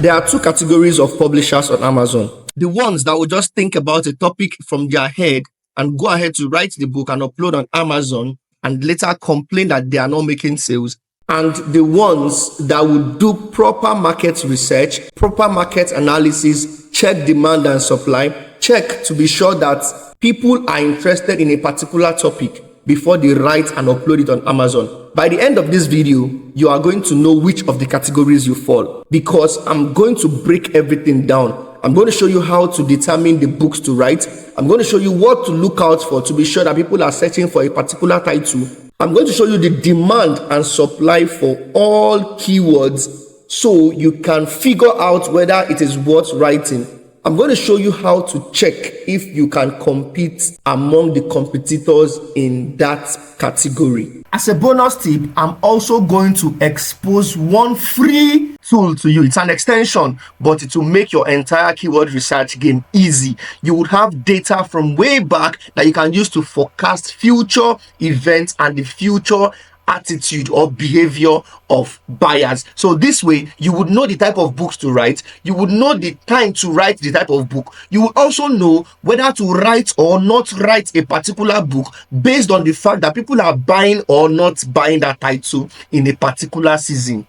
There are two categories of publishers on Amazon. The ones that will just think about a topic from their head and go ahead to write the book and upload on Amazon and later complain that they are not making sales. And the ones that will do proper market research, proper market analysis, check demand and supply, check to be sure that people are interested in a particular topic before they write and upload it on Amazon. By the end of this video, you are going to know which of the categories you fall, because I'm going to break everything down. I'm going to show you how to determine the books to write. I'm going to show you what to look out for to be sure that people are searching for a particular title. I'm going to show you the demand and supply for all keywords so you can figure out whether it is worth writing. I'm going to show you how to check if you can compete among the competitors in that category. As a bonus tip, I'm also going to expose one free tool to you. It's an extension, but it will make your entire keyword research game easy. You would have data from way back that you can use to forecast future events and the future attitude or behavior of buyers. So this way you would know the type of books to write, you would know the time to write the type of book, you would also know whether to write or not write a particular book based on the fact that people are buying or not buying that title in a particular season.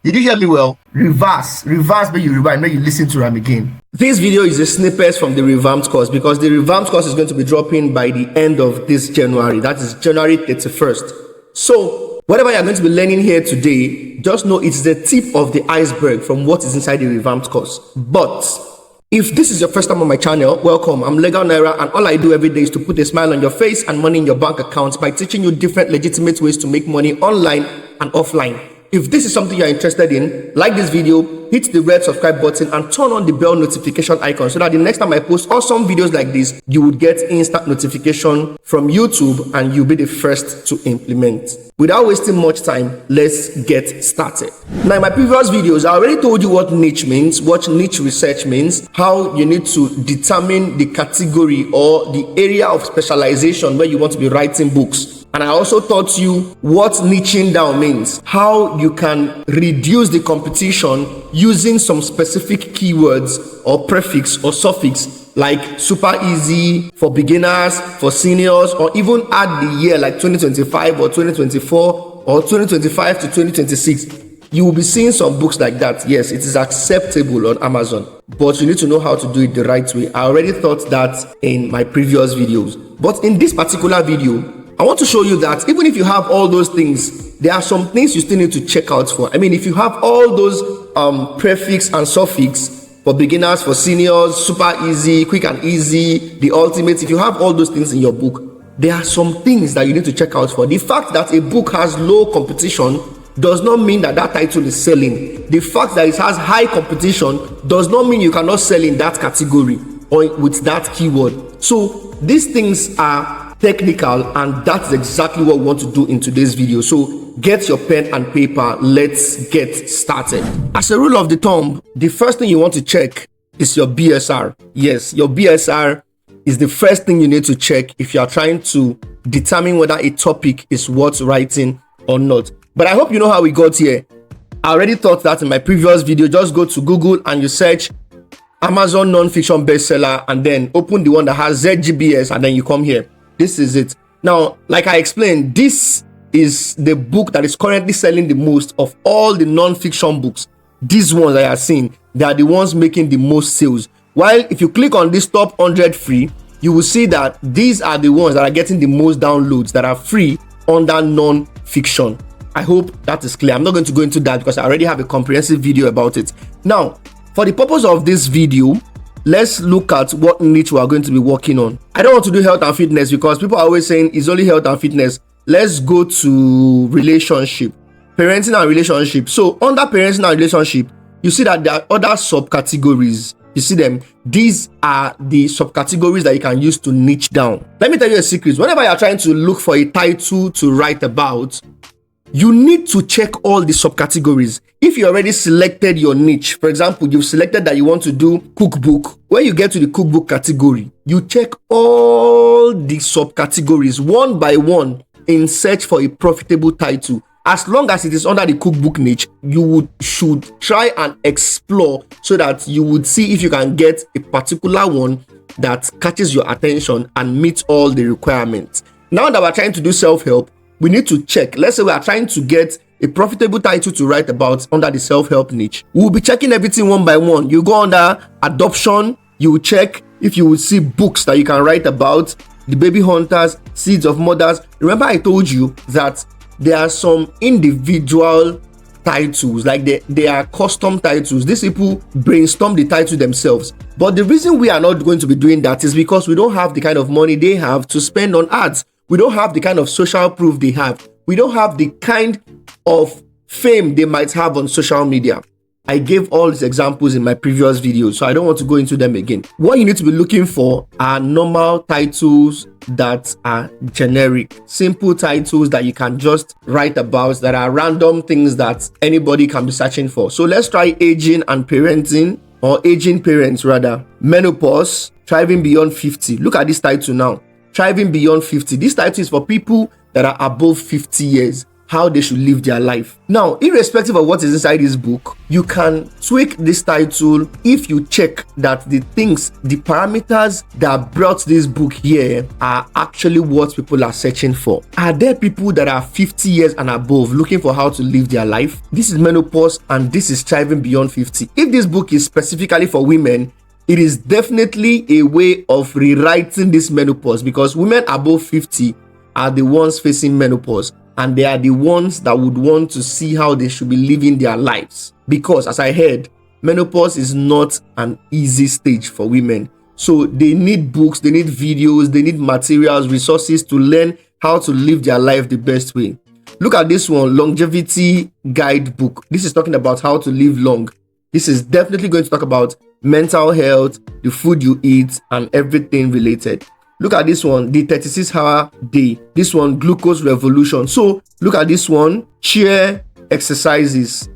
Did you hear me well? Reverse when you rewind, when you listen to them again. This video is a snippet from the revamped course, because the revamped course is going to be dropping by the end of this January. That is January 31st. So whatever you're going to be learning here today, just know it's the tip of the iceberg from what is inside the revamped course. But if this is your first time on my channel, welcome. I'm Legal Naira, and all I do every day is to put a smile on your face and money in your bank account by teaching you different legitimate ways to make money online and offline. If this is something you're interested in, like this video, hit the red subscribe button and turn on the bell notification icon so that the next time I post awesome videos like this, you would get instant notification from YouTube and you'll be the first to implement. Without wasting much time, let's get started. Now, in my previous videos, I already told you what niche means, what niche research means, how you need to determine the category or the area of specialization where you want to be writing books. And I also taught you what niching down means, how you can reduce the competition using some specific keywords or prefix or suffix like super easy for beginners, for seniors, or even add the year like 2025 or 2024 or 2025 to 2026. You will be seeing some books like that. Yes, it is acceptable on Amazon, but you need to know how to do it the right way. I already taught that in my previous videos. But in this particular video, I want to show you that even if you have all those things, there are some things you still need to check out for. I mean, if you have all those prefix and suffix for beginners, for seniors, super easy, quick and easy, the ultimate, if you have all those things in your book, there are some things that you need to check out for. The fact that a book has low competition does not mean that that title is selling. The fact that it has high competition does not mean you cannot sell in that category or with that keyword. So these things are technical, and that's exactly what we want to do in today's video. So get your pen and paper, let's get started. As a rule of the thumb, the first thing you want to check is your BSR. Yes, your BSR is the first thing you need to check if you are trying to determine whether a topic is worth writing or not. But I hope you know how we got here. I already taught that in my previous video. Just go to Google and you search Amazon non-fiction bestseller and then open the one that has ZGBS and then you come here. This is it. Now, like I explained, this is the book that is currently selling the most of all the non-fiction books. These ones that I are seeing, they are the ones making the most sales. While if you click on this top 100 free, you will see that these are the ones that are getting the most downloads that are free under non-fiction. I hope that is clear. I'm not going to go into that because I already have a comprehensive video about it. Now, for the purpose of this video, let's look at what niche we are going to be working on. I don't want to do health and fitness because people are always saying it's only health and fitness. Let's go to relationship, parenting and relationship. So under parenting and relationship, you see that there are other subcategories. You see them. These are the subcategories that you can use to niche down. Let me tell you a secret. Whenever you are trying to look for a title to write about, you need to check all the subcategories. If you already selected your niche, for example, you've selected that you want to do cookbook. When you get to the cookbook category, you check all the subcategories one by one in search for a profitable title. as long as it is under the cookbook niche, you should try and explore so that you would see if you can get a particular one that catches your attention and meets all the requirements. Now that we're trying to do self-help, we need to check. Let's say we are trying to get a profitable title to write about under the self-help niche. We'll be checking everything one by one. You go under adoption, you will check if you will see books that you can write about, the baby hunters, seeds of mothers. Remember I told you that there are some individual titles, like they are custom titles. These people brainstorm the title themselves. But the reason we are not going to be doing that is because we don't have the kind of money they have to spend on ads. We don't have the kind of social proof they have. We don't have the kind of fame they might have on social media. I gave all these examples in my previous videos, so I don't want to go into them again. What you need to be looking for are normal titles that are generic, simple titles that you can just write about, that are random things that anybody can be searching for. So let's try aging and parenting, or aging parents rather. Menopause, thriving beyond 50. Look at this title now. Thriving beyond 50. This title is for people that are above 50 years. How they should live their life. Now, irrespective of what is inside this book, you can tweak this title if you check that the parameters that brought this book here are actually what people are searching for. Are there people that are 50 years and above looking for how to live their life? This is menopause and this is thriving beyond 50. If this book is specifically for women, it is definitely a way of rewriting this menopause, because women above 50 are the ones facing menopause. And they are the ones that would want to see how they should be living their lives. Because as I heard, menopause is not an easy stage for women. So they need books, they need videos, they need materials, resources to learn how to live their life the best way. Look at this one, longevity guidebook. This is talking about how to live long. This is definitely going to talk about mental health, the food you eat, and everything related. Look at this one, the 36-hour day. This one, glucose revolution. So look at this one, chair exercises.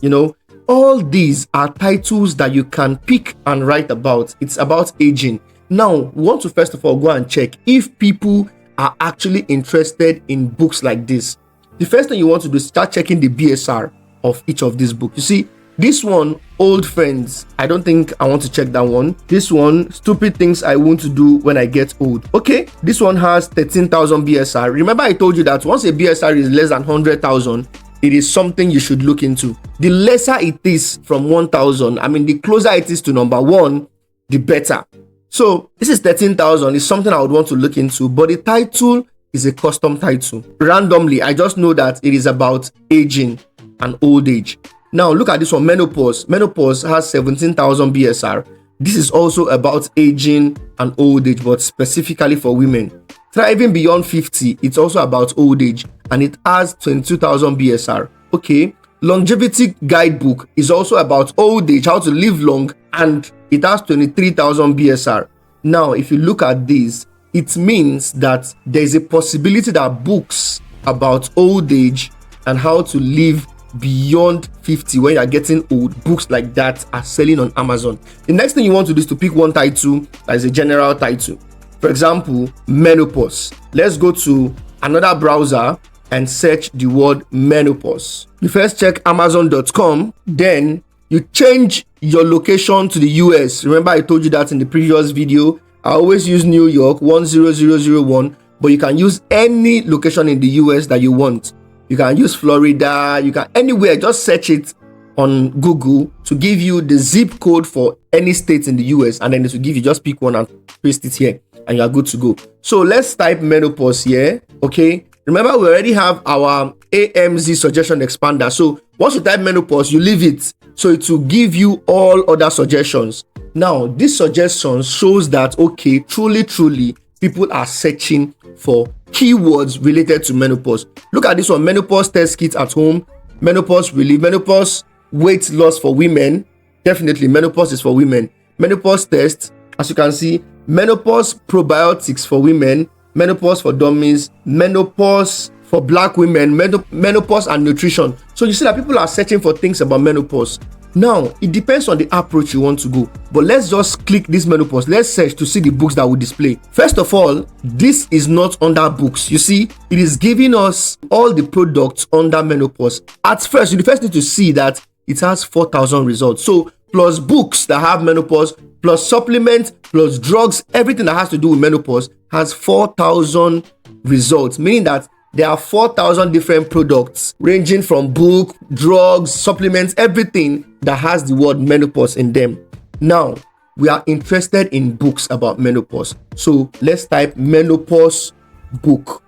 All these are titles that you can pick and write about. It's about aging. Now, we want to first of all go and check if people are actually interested in books like this. The first thing you want to do is start checking the BSR of each of these books. You see, this one, Old Friends, I don't think I want to check that one. This one, Stupid Things I Want to Do When I Get Old. Okay, this one has 13,000 BSR. Remember I told you that once a BSR is less than 100,000, it is something you should look into. The lesser it is from 1,000, the closer it is to number one, the better. So this is 13,000. It's something I would want to look into, but the title is a custom title. Randomly, I just know that it is about aging and old age. Now look at this one, menopause. Menopause has 17,000 BSR. This is also about aging and old age, but specifically for women. Thriving beyond 50, it's also about old age, and it has 22,000 BSR. Okay, longevity guidebook is also about old age, how to live long, and it has 23,000 BSR. Now, if you look at this, it means that there is a possibility that books about old age and how to live beyond 50 when you are getting old, books like that are selling on Amazon. The next thing you want to do is to pick one title that is a general title. For example, menopause. Let's go to another browser and search the word menopause. You first check amazon.com, then you change your location to the US. Remember I told you that in the previous video. I always use New York 10001, but you can use any location in the US that you want. You can use Florida, you can anywhere, just search it on Google to give you the zip code for any state in the US, and then it will give you, just pick one and paste it here and you are good to go. So let's type menopause here. Okay, remember we already have our AMZ suggestion expander. So once you type menopause, you leave it, so it will give you all other suggestions. Now this suggestions shows that okay, truly people are searching for keywords related to menopause. Look at this one, menopause test kit at home, menopause relief, menopause weight loss for women. Definitely menopause is for women. Menopause test, as you can see, menopause probiotics for women, menopause for dummies, menopause for black women, menopause and nutrition. So you see that people are searching for things about menopause. Now, it depends on the approach you want to go, but let's just click this menopause. Let's search to see the books that will display. First of all, this is not under books. You see, it is giving us all the products under menopause. At first, you first need to see that it has 4,000 results. So, plus books that have menopause, plus supplements, plus drugs, everything that has to do with menopause has 4,000 results, meaning that there are 4,000 different products ranging from book, drugs, supplements, everything that has the word menopause in them. Now, we are interested in books about menopause. So let's type menopause book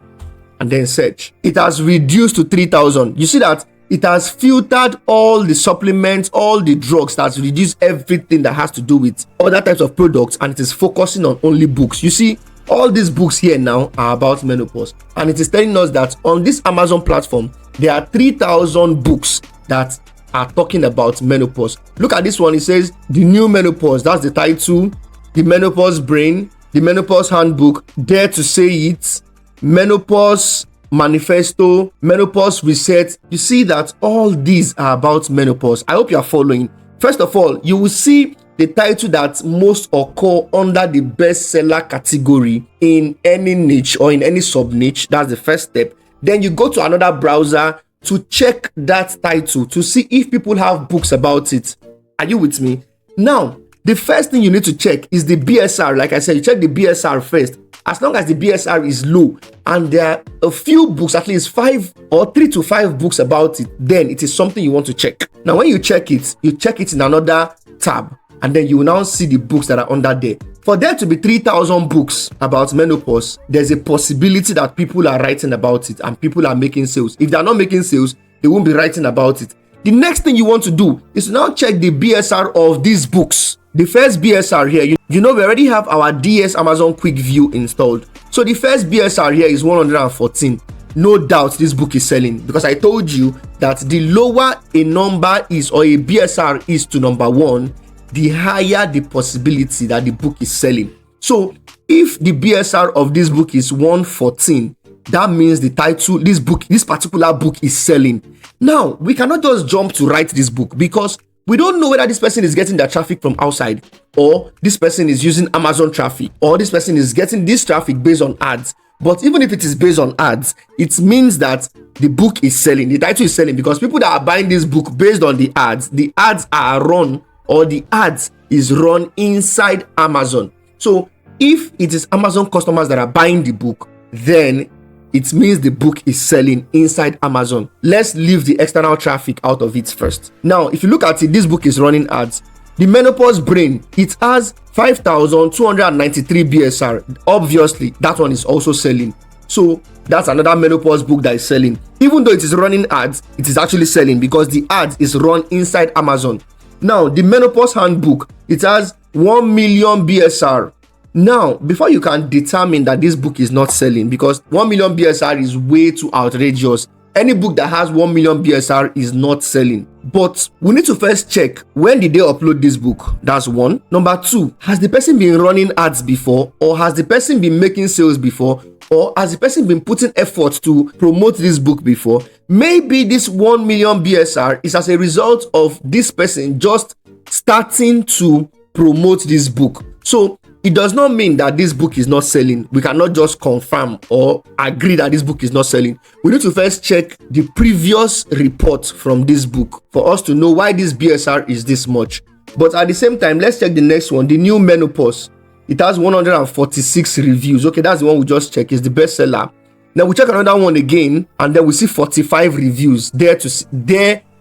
and then search. It has reduced to 3,000. You see that it has filtered all the supplements, all the drugs, that's reduced everything that has to do with other types of products, and it is focusing on only books. You see, all these books here now are about menopause, and it is telling us that on this Amazon platform there are 3,000 books that are talking about menopause. Look at this one. It says the new menopause, that's the title. The menopause brain, the menopause handbook, dare to say it, menopause manifesto, menopause reset. You see that all these are about menopause. I hope you are following. First of all, you will see the title that most occur under the bestseller category in any niche or in any sub niche. That's the first step. Then you go to another browser to check that title to see if people have books about it. Are you with me? Now, the first thing you need to check is the BSR. Like I said, you check the BSR first. As long as the BSR is low and there are a few books, at least 5 or 3 to 5 books about it, then it is something you want to check. Now, when you check it in another tab, and then you will now see the books that are under there. For there to be 3,000 books about menopause, there's a possibility that people are writing about it and people are making sales. If they are not making sales, they won't be writing about it. The next thing you want to do is to now check the BSR of these books. The first BSR here, you know, we already have our DS Amazon Quick View installed. So the first BSR here is 114. No doubt this book is selling, because I told you that the lower a number is or a BSR is to number 1, the higher the possibility that the book is selling. So if the BSR of this book is 114, that means the title, this particular book is selling. Now, we cannot just jump to write this book because we don't know whether this person is getting their traffic from outside, or this person is using Amazon traffic, or this person is getting this traffic based on ads. But even if it is based on ads, it means that the book is selling, the title is selling, because people that are buying this book based on the ads are run, or the ads is run inside Amazon. So if it is Amazon customers that are buying the book, then it means the book is selling inside Amazon. Let's leave the external traffic out of it first. Now, if you look at it, this book is running ads. The menopause brain, it has 5,293 BSR. Obviously, that one is also selling. So that's another menopause book that is selling. Even though it is running ads, it is actually selling because the ads is run inside Amazon. Now, the menopause handbook, it has 1 million BSR. Now, before you can determine that this book is not selling, because 1 million BSR is way too outrageous. Any book that has 1 million BSR is not selling. But we need to first check, when did they upload this book? That's one. Number 2, has the person been running ads before, or has the person been making sales before, or has the person been putting effort to promote this book before? Maybe this 1 million BSR is as a result of this person just starting to promote this book. So it does not mean that this book is not selling. We cannot just confirm or agree that this book is not selling. We need to first check the previous report from this book for us to know why this BSR is this much. But at the same time, let's check the next one, the new menopause. It has 146 reviews. Okay, that's the one we just checked. It's the bestseller. Now we check another one again, and then we see 45 reviews. There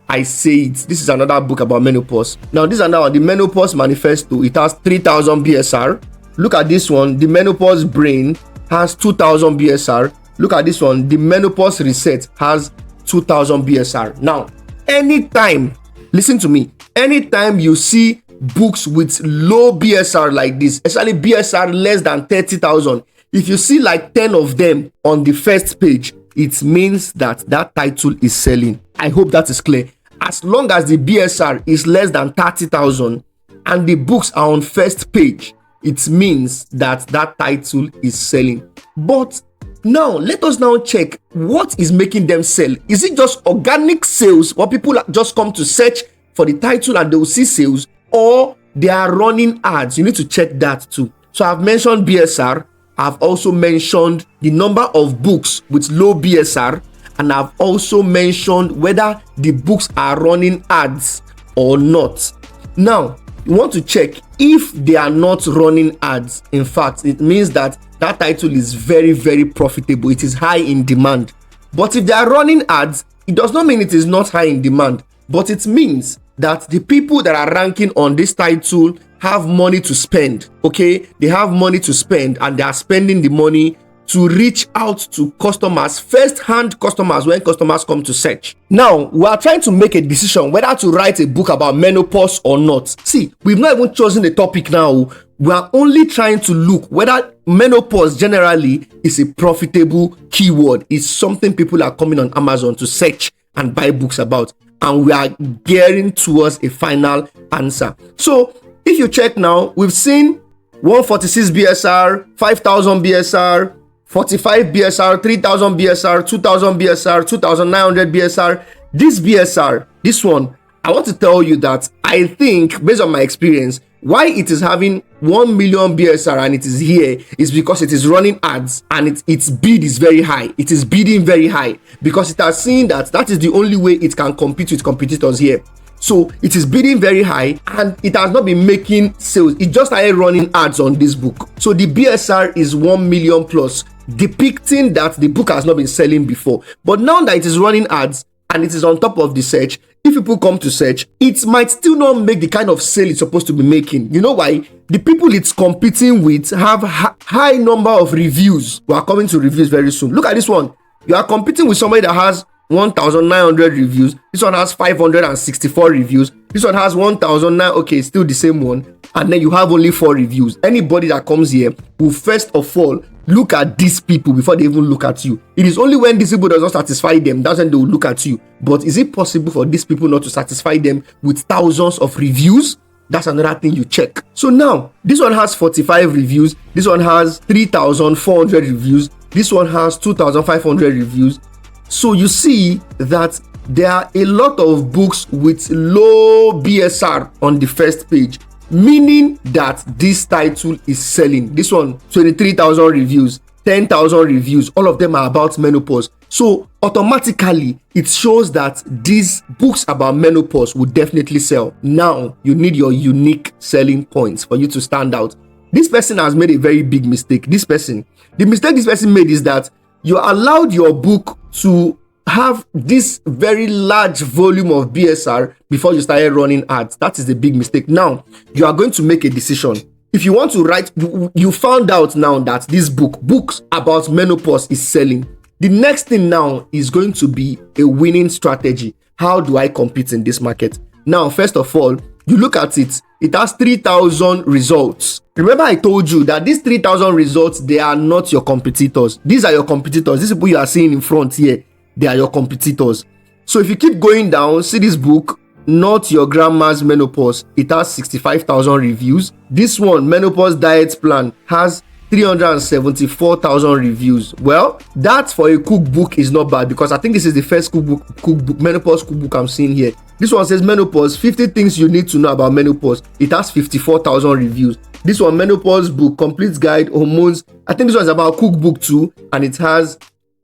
I say it. This is another book about menopause. Now this is another one, the menopause manifesto. It has 3,000 BSR. Look at this one, the menopause brain has 2,000 BSR. Look at this one, the menopause reset has 2,000 BSR. Now, anytime, listen to me, anytime you see books with low BSR like this, especially BSR less than 30,000, if you see like 10 of them on the first page, it means that that title is selling. I hope that is clear. As long as the BSR is less than 30,000 and the books are on first page, it means that that title is selling. But now, let us now check what is making them sell. Is it just organic sales, or people just come to search for the title and they will see sales, or they are running ads. You need to check that too. So I've mentioned BSR. I've also mentioned the number of books with low BSR, and I've also mentioned whether the books are running ads or not. Now, you want to check if they are not running ads. In fact, it means that that title is very, very profitable. It is high in demand. But if they are running ads, it does not mean it is not high in demand, but it means that the people that are ranking on this title have money to spend. Okay, they have money to spend, and they are spending the money to reach out to customers, first-hand customers, when customers come to search. Now, we are trying to make a decision whether to write a book about menopause or not. See, we've not even chosen the topic now. We are only trying to look whether menopause generally is a profitable keyword, is something people are coming on Amazon to search and buy books about, and we are gearing towards a final answer. So, if you check now, we've seen 146 BSR, 5,000 BSR, 45 BSR, 3,000 BSR, 2,000 BSR, 2,900 BSR. This BSR, this one, I want to tell you that I think, based on my experience, why it is having 1 million BSR and it is here is because it is running ads, and its bid is very high. It is bidding very high because it has seen that that is the only way it can compete with competitors here. So it is bidding very high, and it has not been making sales. It just started running ads on this book. So the BSR is 1 million plus, depicting that the book has not been selling before. But now that it is running ads and it is on top of the search, if people come to search, it might still not make the kind of sale it's supposed to be making. You know why? The people it's competing with have high number of reviews. We are coming to reviews very soon. Look at this one. You are competing with somebody that has 1,900 reviews. This one has 564 reviews. This one has 1,009. Okay, still the same one. And then you have only 4 reviews. Anybody that comes here will first of all look at these people before they even look at you. It is only when these people does not satisfy them, that's when they will look at you. But is it possible for these people not to satisfy them with thousands of reviews? That's another thing you check. So now, this one has 45 reviews. This one has 3,400 reviews. This one has 2,500 reviews. So you see that there are a lot of books with low BSR on the first page, meaning that this title is selling. This one, 23,000 reviews, 10,000 reviews, all of them are about menopause. So automatically, it shows that these books about menopause will definitely sell. Now, you need your unique selling points for you to stand out. This person has made a very big mistake. The mistake this person made is that you allowed your book to have this very large volume of BSR before you started running ads. That is the big mistake. Now, you are going to make a decision. If you want to write, you found out now that this books about menopause is selling. The next thing now is going to be a winning strategy. How do I compete in this market? Now, first of all, you look at it. It has 3,000 results. Remember I told you that these 3,000 results, they are not your competitors. These are your competitors. These people you are seeing in front here, they are your competitors. So if you keep going down, see this book, Not Your Grandma's Menopause. It has 65,000 reviews. This one, Menopause Diet Plan, has 374,000 reviews. Well, that for a cookbook is not bad, because I think this is the first cookbook, menopause cookbook I'm seeing here. This one says menopause, 50 things you need to know about menopause. It has 54,000 reviews. This one, menopause book, complete guide, hormones. I think this one is about cookbook too, and it has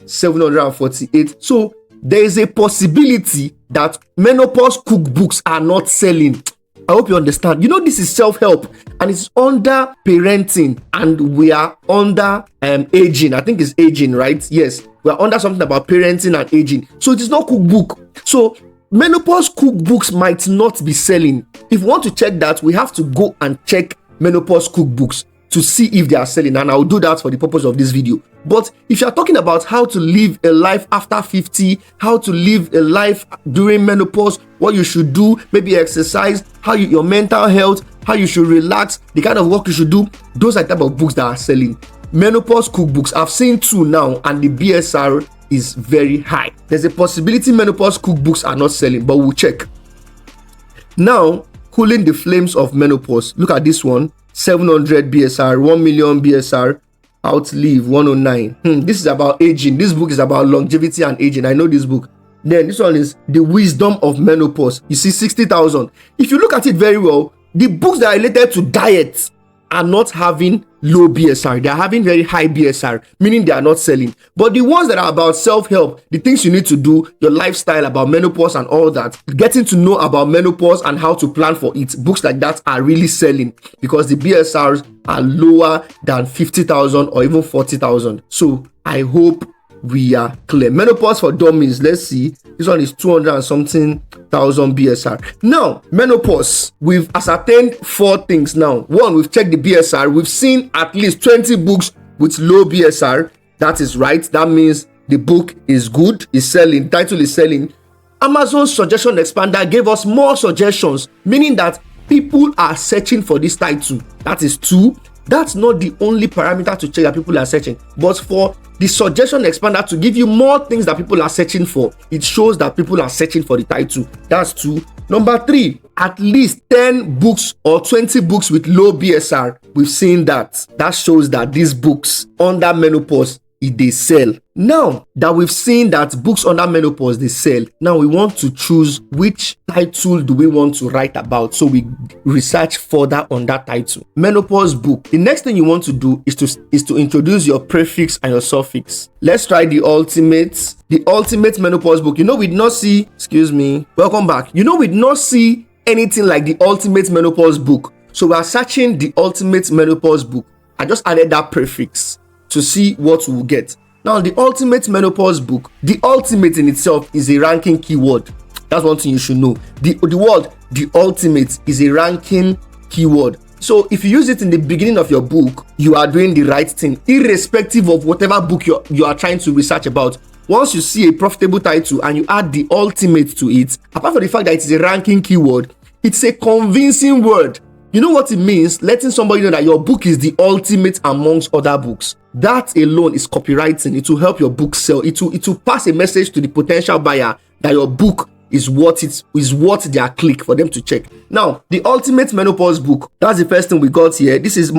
748. So there is a possibility that menopause cookbooks are not selling. I hope you understand. You know, this is self-help and it's under parenting, and we are under aging. I think it's aging, right? Yes, we are under something about parenting and aging. So it is not cookbook. So menopause cookbooks might not be selling. If you want to check that, we have to go and check menopause cookbooks to see if they are selling, and I'll do that for the purpose of this video. But if you're talking about how to live a life after 50, how to live a life during menopause, what you should do, maybe exercise, your mental health, how you should relax, the kind of work you should do, those are the type of books that are selling. Menopause cookbooks, I've seen 2 now, and the BSR is very high. There's a possibility menopause cookbooks are not selling, but we'll check. Now, Cooling the Flames of Menopause. Look at this one. 700 BSR, 1 million BSR, Outlive 109. This is about aging. This book is about longevity and aging. I know this book. Then this one is The Wisdom of Menopause. You see, 60,000. If you look at it very well, the books that are related to diet are not having low BSR. They are having very high BSR, meaning they are not selling. But the ones that are about self-help, the things you need to do, your lifestyle, about menopause and all that, getting to know about menopause and how to plan for it, books like that are really selling because the BSRs are lower than 50,000 or even 40,000. So I hope we are clear. Menopause for dummies, let's see. This one is 200 and something thousand BSR. Now, menopause, we've ascertained 4 things now. One, we've checked the BSR. We've seen at least 20 books with low BSR. That is right. That means the book is good, is selling, title is selling. Amazon suggestion expander gave us more suggestions, meaning that people are searching for this title. That is 2. That's not the only parameter to check that people are searching, but for the suggestion expander to give you more things that people are searching for, it shows that people are searching for the title. That's 2. Number 3, at least 10 books or 20 books with low BSR. We've seen that. That shows that these books under menopause, they sell. Now that we've seen that books under menopause, they sell, now we want to choose which title do we want to write about. So we research further on that title. Menopause book. The next thing you want to do is to introduce your prefix and your suffix. Let's try the ultimate menopause book. We did not see, welcome back. We did not see anything like the ultimate menopause book. So we are searching the ultimate menopause book. I just added that prefix to see what we'll get. Now, the ultimate menopause book, the ultimate in itself is a ranking keyword. That's one thing you should know. The word the ultimate is a ranking keyword. So if you use it in the beginning of your book, you are doing the right thing, irrespective of whatever book you are trying to research about. Once you see a profitable title and you add the ultimate to it, apart from the fact that it is a ranking keyword, it's a convincing word. You know what it means? Letting somebody know that your book is the ultimate amongst other books. That alone is copywriting. It will help your book sell. It will pass a message to the potential buyer that your book is worth their click for them to check. Now, the ultimate menopause book, that's the first thing we got here. This is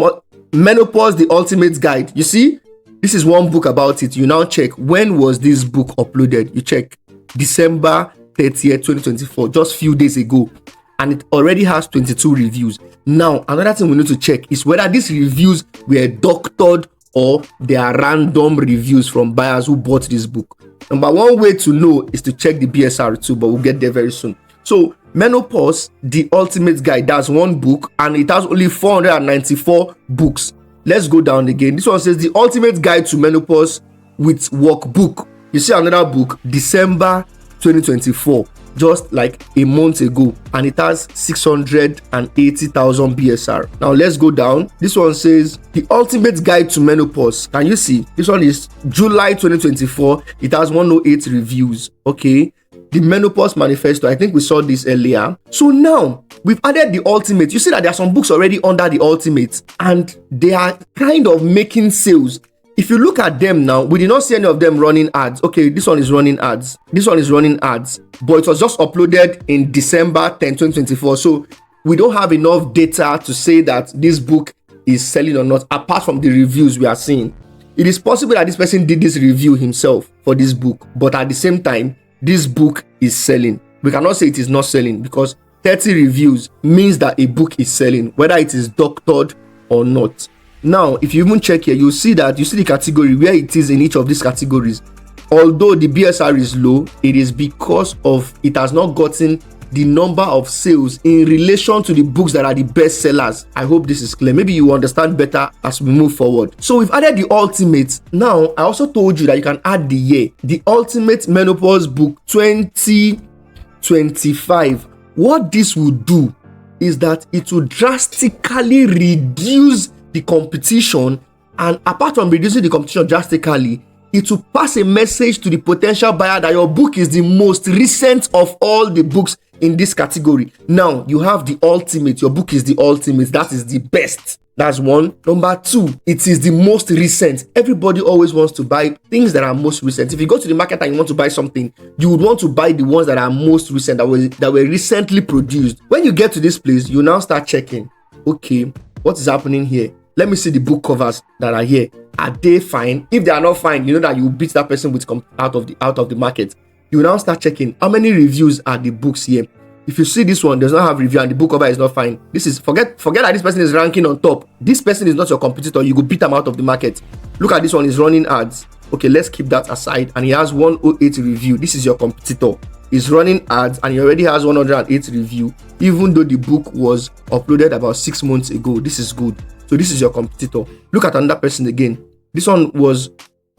Menopause, the Ultimate Guide. You see, this is one book about it. You now check, when was this book uploaded? You check December 30th, 2024, just few days ago. And it already has 22 reviews. Now, another thing we need to check is whether these reviews were doctored or they are random reviews from buyers who bought this book. Number one way to know is to check the BSR too, but we'll get there very soon. So, Menopause, the Ultimate Guide, that's one book, and it has only 494 books. Let's go down again. This one says the Ultimate Guide to Menopause with Workbook. You see another book, December 2024. Just like a month ago, and it has 680,000 BSR. Now let's go down. This one says the Ultimate Guide to Menopause. Can you see? This one is July 2024. It has 108 reviews. Okay. The Menopause Manifesto, I think we saw this earlier. So now we've added the Ultimate. You see that there are some books already under the Ultimate, and they are kind of making sales. If you look at them now, we did not see any of them running ads. Okay, this one is running ads. This one is running ads. But it was just uploaded in December 10, 2024. So we don't have enough data to say that this book is selling or not, apart from the reviews we are seeing. It is possible that this person did this review himself for this book, but at the same time, this book is selling. We cannot say it is not selling because 30 reviews means that a book is selling, whether it is doctored or not. Now, if you even check here, you see the category where it is in each of these categories. Although the BSR is low, it is because of it has not gotten the number of sales in relation to the books that are the best sellers. I hope this is clear. Maybe you understand better as we move forward. So we've added the Ultimate. Now, I also told you that you can add the year. The Ultimate Menopause Book 2025. What this will do is that it will drastically reduce the competition, and apart from reducing the competition drastically, it will pass a message to the potential buyer that your book is the most recent of all the books in this category. Now you have the ultimate. Your book is the ultimate. That is the best. That's one. Number two, it is the most recent. Everybody always wants to buy things that are most recent. If you go to the market and you want to buy something, you would want to buy the ones that are most recent, that were recently produced. When you get to this place, you now start checking, okay, what is happening here? Let me see the book covers that are here. Are they fine? If they are not fine, you know that you beat that person with out of the market. you now start checking how many reviews are the books here. If you see this one does not have review and the book cover is not fine, this is forget that this person is ranking on top. This person is not your competitor. You go beat them out of the market. Look at this one, is running ads. Okay, let's keep that aside. And he has 108 review. This is your competitor. He's running ads and he already has 108 review, even though the book was uploaded about 6 months ago. This is good. So this is your competitor. Look at another person again. This one was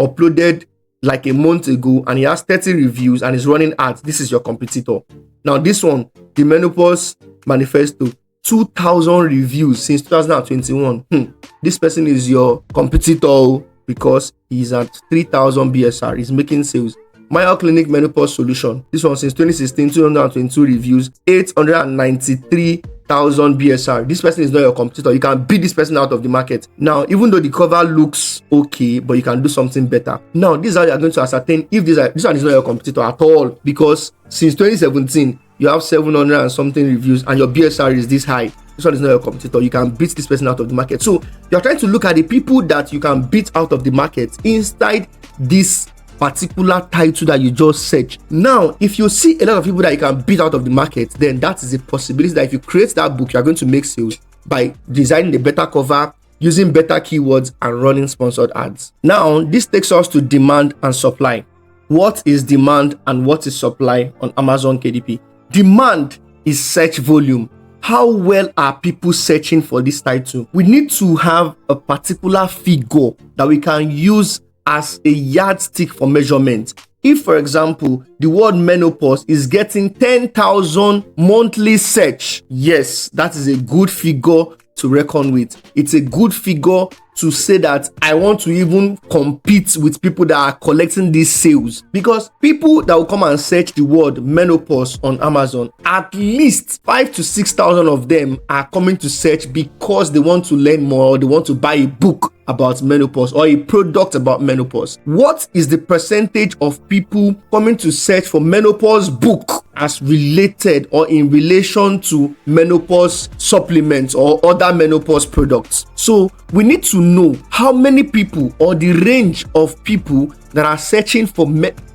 uploaded like a month ago and he has 30 reviews and is running ads. This is your competitor. Now this one, the Menopause Manifesto, 2,000 reviews since 2021. This person is your competitor because he's at 3,000 BSR. He's making sales. Mayo Clinic Menopause Solution. This one since 2016, 222 reviews, 893,000 BSR. This person is not your competitor. You can beat this person out of the market. Now, even though the cover looks okay, but you can do something better. Now, this is how you are going to ascertain if this one is not your competitor at all, because since 2017, you have 700 and something reviews and your BSR is this high. This one is not your competitor. You can beat this person out of the market. So, you're trying to look at the people that you can beat out of the market inside this particular title that you just search. Now, if you see a lot of people that you can beat out of the market, then that is a possibility that if you create that book, you are going to make sales by designing a better cover, using better keywords, and running sponsored ads. Now, this takes us to demand and supply. What is demand and what is supply on Amazon KDP? Demand is search volume. How well are people searching for this title? We need to have a particular figure that we can use as a yardstick for measurement. If, for example, the word menopause is getting 10,000 monthly search, yes, that is a good figure to reckon with. It's a good figure to say that I want to even compete with people that are collecting these sales, because people that will come and search the word menopause on Amazon, at least 5,000 to 6,000 of them are coming to search because they want to learn more, or they want to buy a book about menopause or a product about menopause. What is the percentage of people coming to search for menopause book as related or in relation to menopause supplements or other menopause products? So we need to know how many people or the range of people that are searching for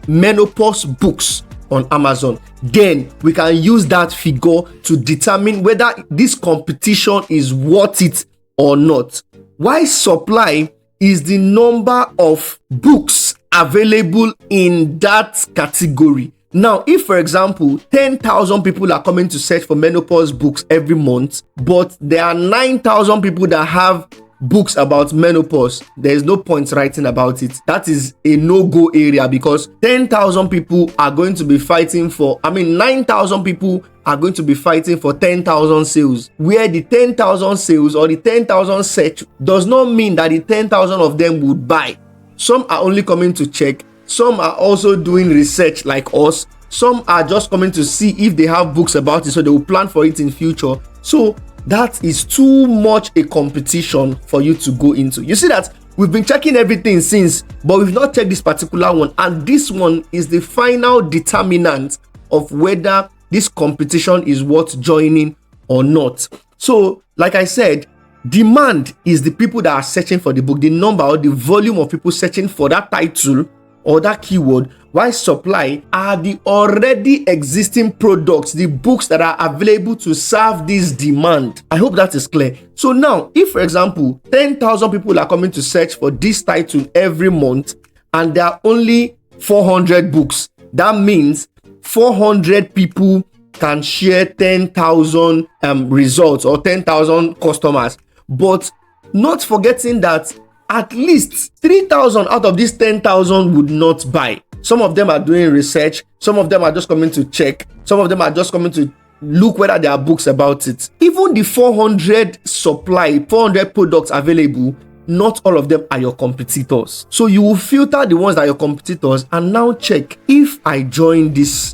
menopause books on Amazon. Then we can use that figure to determine whether this competition is worth it or not. Why supply is the number of books available in that category. Now, if, for example, 10,000 people are coming to search for menopause books every month, but there are 9,000 people that have books about menopause, there is no point writing about it. That is a no-go area, because 10,000 people are going to be fighting for, 9,000 people are going to be fighting for 10,000 sales, where the 10,000 sales or the 10,000 search does not mean that the 10,000 of them would buy. Some are only coming to check. Some are also doing research like us. Some are just coming to see if they have books about it, so they will plan for it in future. So that is too much a competition for you to go into. You see that we've been checking everything since, but we've not checked this particular one, and this one is the final determinant of whether this competition is worth joining or not. So, like I said, demand is the people that are searching for the book, the number or the volume of people searching for that title or that keyword, while supply are the already existing products, the books that are available to serve this demand. I hope that is clear. So now, if, for example, 10,000 people are coming to search for this title every month and there are only 400 books, that means 400 people can share 10,000 results or 10,000 customers. But not forgetting that at least 3,000 out of these 10,000 would not buy. Some of them are doing research. Some of them are just coming to check. Some of them are just coming to look whether there are books about it. Even the 400 products available, not all of them are your competitors. So you will filter the ones that are your competitors and now check, if I join this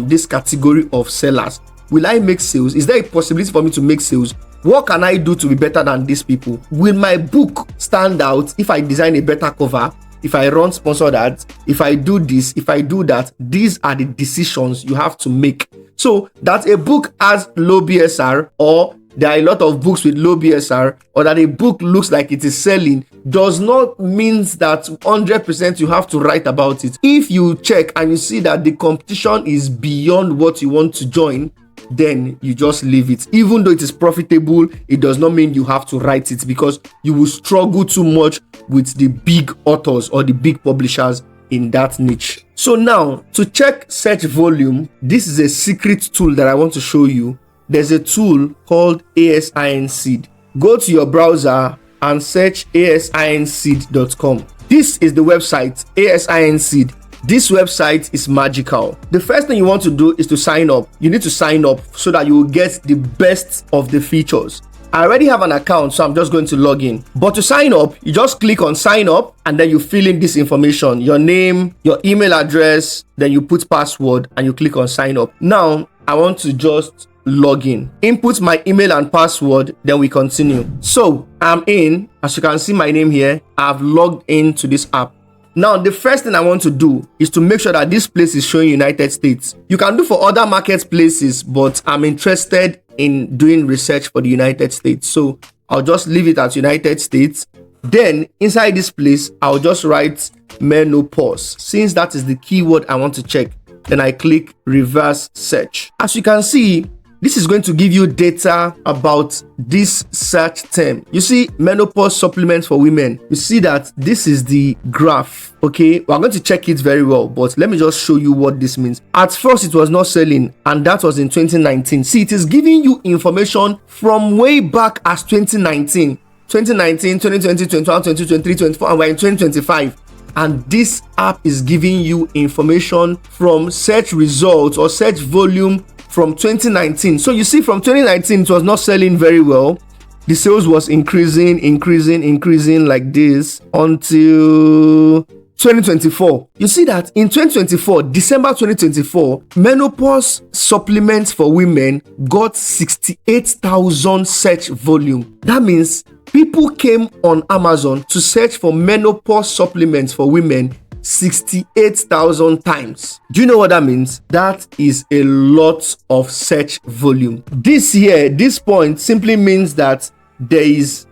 this category of sellers, will I make sales? Is there a possibility for me to make sales? What can I do to be better than these people? Will my book stand out if I design a better cover, if I run sponsored ads, if I do this, if I do that? These are the decisions you have to make. So that a book has low BSR or there are a lot of books with low BSR or that a book looks like it is selling does not mean that 100% you have to write about it. If you check and you see that the competition is beyond what you want to join, then you just leave it. Even though it is profitable, it does not mean you have to write it, because you will struggle too much with the big authors or the big publishers in that niche. So now, to check search volume, this is a secret tool that I want to show you. There's a tool called AsinSeed. Go to your browser and search AsinSeed.com. This is the website, AsinSeed. This website is magical. The first thing you want to do is to sign up. You need to sign up so that you will get the best of the features. I already have an account, so I'm just going to log in. But to sign up, you just click on sign up and then you fill in this information, your name, your email address, then you put password and you click on sign up. Now, I want to just log in. Input my email and password, then we continue. So, I'm in. As you can see my name here, I've logged into this app. Now, the first thing I want to do is to make sure that this place is showing United States. You can do for other marketplaces, but I'm interested in doing research for the United States. So I'll just leave it at United States. Then inside this place, I'll just write menopause, since that is the keyword I want to check. Then I click reverse search. As you can see, this is going to give you data about this search term. You see menopause supplements for women. You see that this is the graph. Okay, we're going to check it very well, but let me just show you what this means. At first, it was not selling, and that was in 2019. See, it is giving you information from way back as 2019, 2020, 2021, 2023, 2024, and we're in 2025. And this app is giving you information from search results or search volume from 2019. So you see, from 2019 it was not selling very well. The sales was increasing like this until 2024. You see that in 2024, December 2024, menopause supplements for women got 68,000 search volume. That means people came on Amazon to search for menopause supplements for women 68,000 times. Do you know what that means? That is a lot of search volume. This point simply means that there is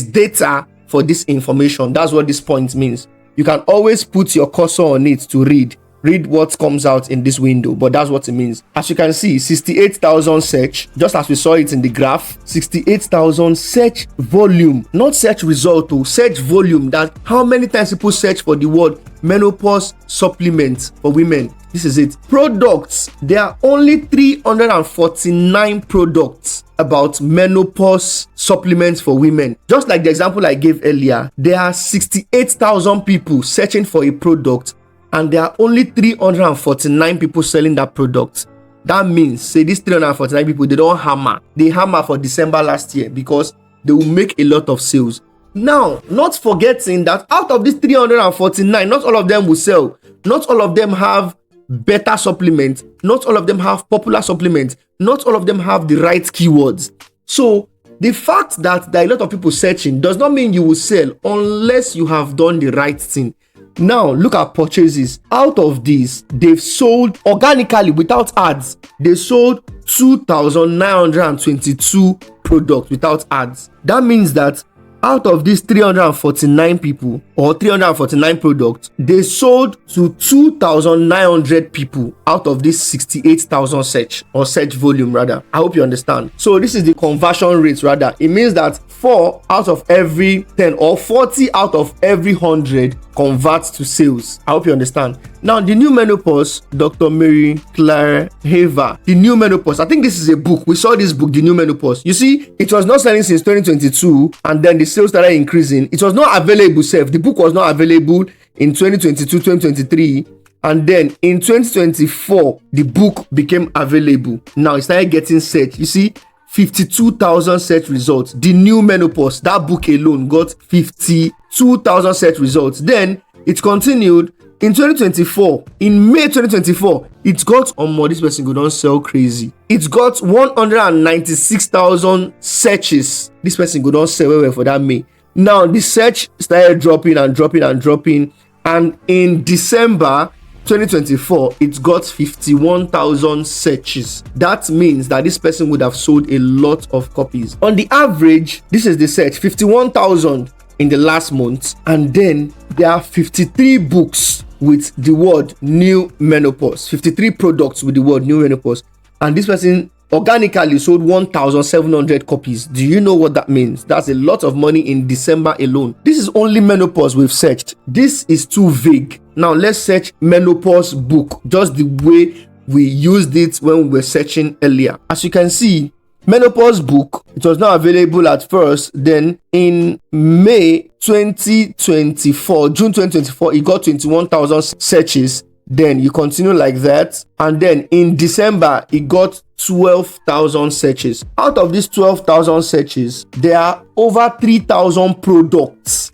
data for this information. That's what this point means. You can always put your cursor on it to read what comes out in this window, but that's what it means. As you can see, 68,000 search, just as we saw it in the graph. 68,000 search volume, not search result, search volume. That how many times people search for the word menopause supplements for women. This is it. Products, there are only 349 products about menopause supplements for women. Just like the example I gave earlier, there are 68,000 people searching for a product, and there are only 349 people selling that product. That means, say these 349 people, they don't hammer. They hammer for December last year because they will make a lot of sales. Now, not forgetting that out of these 349, not all of them will sell. Not all of them have better supplements. Not all of them have popular supplements. Not all of them have the right keywords. So, the fact that there are a lot of people searching does not mean you will sell unless you have done the right thing. Now, look at purchases. Out of these, they've sold organically without ads. They sold 2,922 products without ads. That means that out of these 349 people or 349 products, they sold to 2,900 people out of this 68,000 search volume rather. I hope you understand. So this is the conversion rate rather. It means that 4 out of every 10 or 40 out of every 100 converts to sales. I hope you understand. Now, the new menopause, Dr. Mary Claire Haver, the new menopause. I think this is a book. We saw this book, the new menopause. You see, it was not selling since 2022, and then the sales started increasing. It was not available. The book was not available in 2022, 2023. And then in 2024, the book became available. Now it started getting searched. You see, 52,000 search results. The new menopause, that book alone got 52,000 search results. Then it continued in 2024. In May 2024, it got this person go don't sell crazy. It got 196,000 searches. This person go don't sell well for that May. Now the search started dropping. And in December, 2024, it got 51,000 searches. That means that this person would have sold a lot of copies. On the average, this is the search, 51,000 in the last month, and then there are 53 books with the word new menopause, 53 products with the word new menopause, and this person organically sold 1,700 copies. Do you know what that means? That's a lot of money in December alone. This is only menopause we've searched. This is too vague. Now let's search menopause book, just the way we used it when we were searching earlier. As you can see, menopause book, it was not available at first. Then in May 2024, June 2024, it got 21,000 searches. Then you continue like that, and then in December it got 12,000 searches. Out of these 12,000 searches, there are over 3,000 products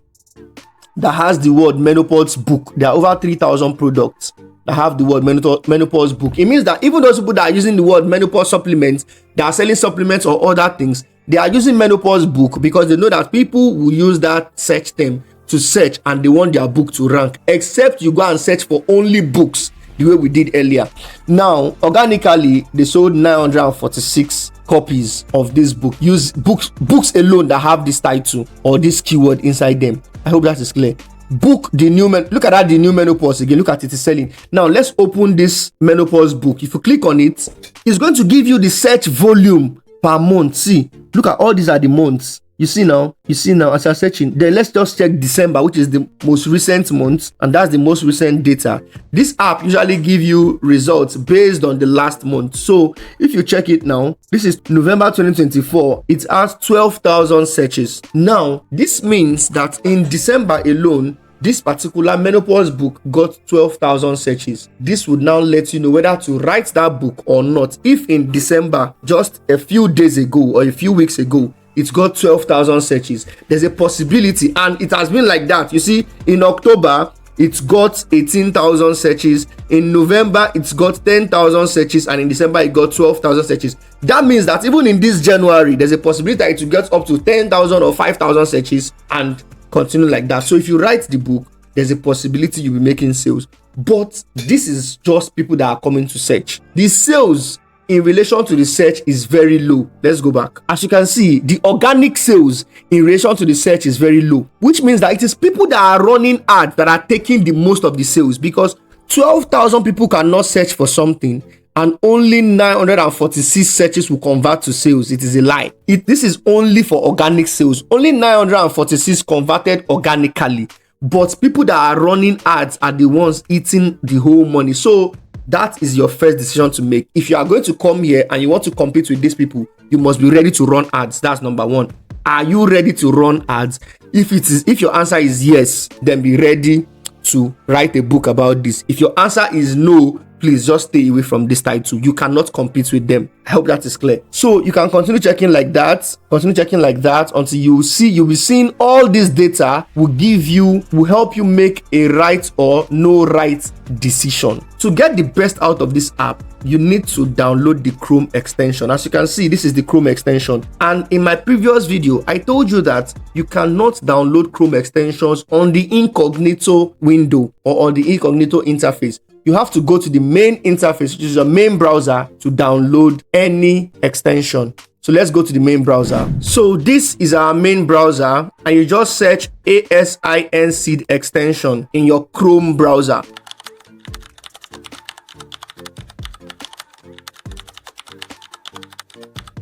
that has the word menopause book. There are over 3,000 products that have the word menopause book. It means that even those people that are using the word menopause supplements, they are selling supplements or other things, they are using menopause book because they know that people will use that search term to search and they want their book to rank, except you go and search for only books the way we did earlier. Now organically they sold 946 copies of this book. Use books alone that have this title or this keyword inside them. I hope that is clear. Book the new look at that, the new menopause again. Look at it, is selling. Now let's open this menopause book. If you click on it, it's going to give you the search volume per month. See, look at all these are the months. You see now as you're searching. Then let's just check December, which is the most recent month, and that's the most recent data. This app usually give you results based on the last month. So if you check it now, this is November 2024, it has 12,000 searches. Now this means that in December alone, this particular menopause book got 12,000 searches. This would now let you know whether to write that book or not. If in December, just a few days ago or a few weeks ago, it's got 12,000 searches, there's a possibility, and it has been like that. You see, in October it's got 18,000 searches, in November it's got 10,000 searches, and in December it got 12,000 searches. That means that even in this January there's a possibility that it will get up to 10,000 or 5,000 searches and continue like that. So if you write the book, there's a possibility you'll be making sales. But this is just people that are coming to search. The sales in relation to the search is very low. Let's go back. As you can see, the organic sales in relation to the search is very low, which means that it is people that are running ads that are taking the most of the sales, because 12,000 people cannot search for something and only 946 searches will convert to sales. It is a lie. This is only for organic sales. Only 946 converted organically, but people that are running ads are the ones eating the whole money. So that is your first decision to make. If you are going to come here and you want to compete with these people, you must be ready to run ads. That's number one. Are you ready to run ads? If your answer is yes, then be ready to write a book about this. If your answer is no, please just stay away from this title. You cannot compete with them. I hope that is clear. So you can continue checking like that. Continue checking like that until you'll be seeing all this data will help you make a right or no right decision. To get the best out of this app, you need to download the Chrome extension. As you can see, this is the Chrome extension. And in my previous video, I told you that you cannot download Chrome extensions on the incognito window or on the incognito interface. You have to go to the main interface, which is your main browser, to download any extension. So let's go to the main browser. So this is our main browser, and you just search AsinSeed extension in your Chrome browser.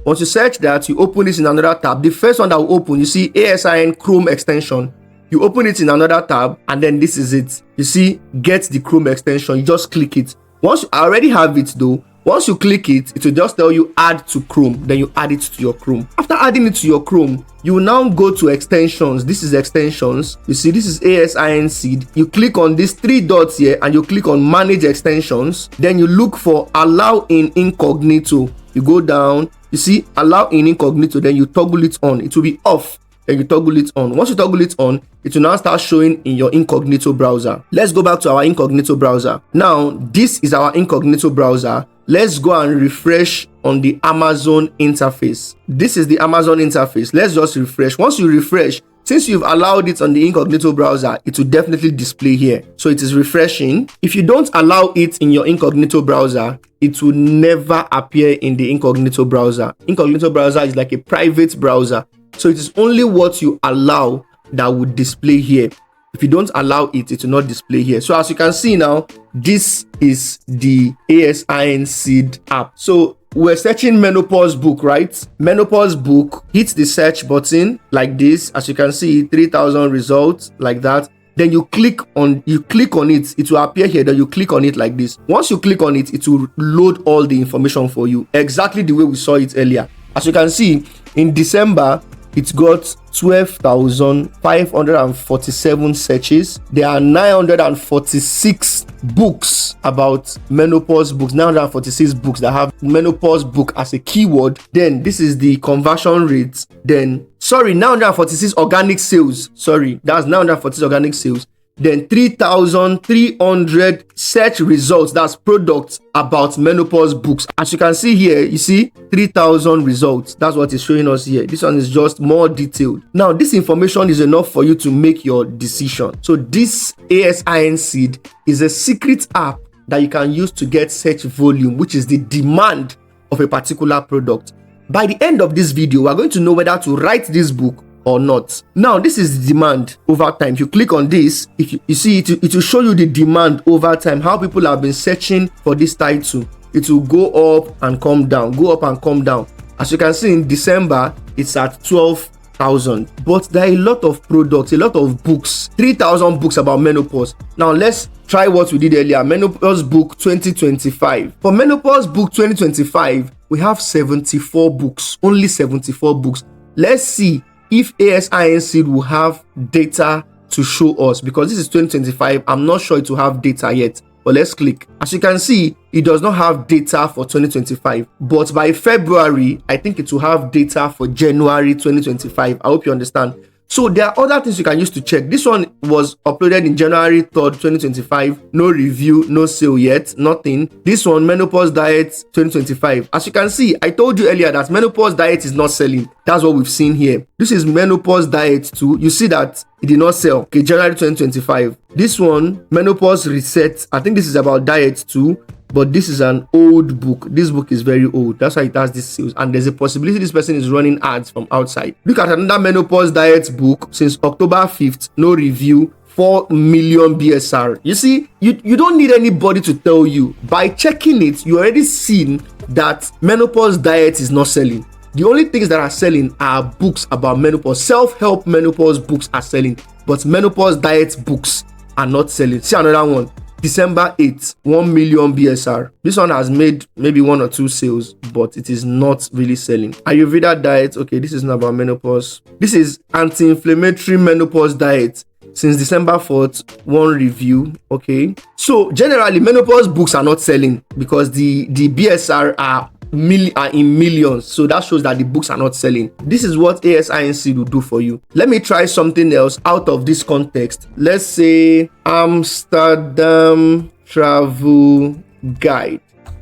Once you search that, you open this in another tab. The first one that will open, you see ASIN Chrome extension. You open it in another tab, and then this is it. You see, get the Chrome extension. You just click it. I already have it though. Once you click it, it will just tell you add to Chrome. Then you add it to your Chrome. After adding it to your Chrome, you will now go to extensions. This is extensions. You see, this is AsinSeed. You click on these three dots here, and you click on manage extensions. Then you look for allow in incognito. You go down. You see allow in incognito. Then you toggle it on. It will be off. Then you toggle it on. Once you toggle it on, it will now start showing in your incognito browser. Let's go back to our incognito browser. Now, this is our incognito browser. Let's go and refresh on the Amazon interface. This is the Amazon interface. Let's just refresh. Once you refresh, Since you've allowed it on the incognito browser, it will definitely display here. So it is refreshing. If you don't allow it in your incognito browser, it will never appear in the incognito browser. Incognito browser is like a private browser. So it is only what you allow that would display here. If you don't allow it, it will not display here. So as you can see now, this is the AsinSeed app. So we're searching menopause book, right? Menopause book, hit the search button like this. As you can see, 3,000 results like that. Then you click on it, it will appear here. Then you click on it like this. Once you click on it, it will load all the information for you, exactly the way we saw it earlier. As you can see, in December, it got 12,547 searches. There are 946 books about menopause books, 946 books that have menopause book as a keyword. Then this is the conversion rate. Then, 946 organic sales. That's 946 organic sales. Then 3,300 search results, that's products about menopause books. As you can see here, you see 3,000 results. That's what it's showing us here. This one is just more detailed. Now, this information is enough for you to make your decision. So this AsinSeed is a secret app that you can use to get search volume, which is the demand of a particular product. By the end of this video, we're going to know whether to write this book or not. Now, this is the demand over time. If you click on this, if you see it will show you the demand over time, how people have been searching for this title. It will go up and come down, go up and come down. As you can see, in December, it's at 12,000. But there are a lot of products, a lot of books, 3,000 books about menopause. Now, let's try what we did earlier, menopause book 2025. For menopause book 2025, we have 74 books, only 74 books. Let's see if AsinSeed will have data to show us, because this is 2025. I'm not sure it will have data yet, but let's click. As you can see, it does not have data for 2025, but by February, I think it will have data for January 2025. I hope you understand. So there are other things you can use to check. This one was uploaded in January 3rd, 2025. No review, no sale yet, nothing. This one, menopause diet 2025. As you can see, I told you earlier that menopause diet is not selling. That's what we've seen here. This is menopause diet 2. You see that it did not sell. Okay, January 2025. This one, menopause reset. I think this is about diet 2. But this is an old book. This book is very old. That's why it has this sales. And there's a possibility this person is running ads from outside. Look at another menopause diet book since October 5th. No review. 4 million BSR. You see, you don't need anybody to tell you. By checking it, you already seen that menopause diet is not selling. The only things that are selling are books about menopause. Self-help menopause books are selling. But menopause diet books are not selling. See another one. December 8th, 1 million BSR. This one has made maybe 1 or 2 sales, but it is not really selling. Ayurveda diet. Okay, this is not about menopause. This is anti-inflammatory menopause diet. Since December 4th, 1 review. Okay. So generally, menopause books are not selling because the BSR are in millions. So that shows that the books are not selling. This is what AsinSeed will do for you. Let me try something else out of this context. Let's say Amsterdam travel guide.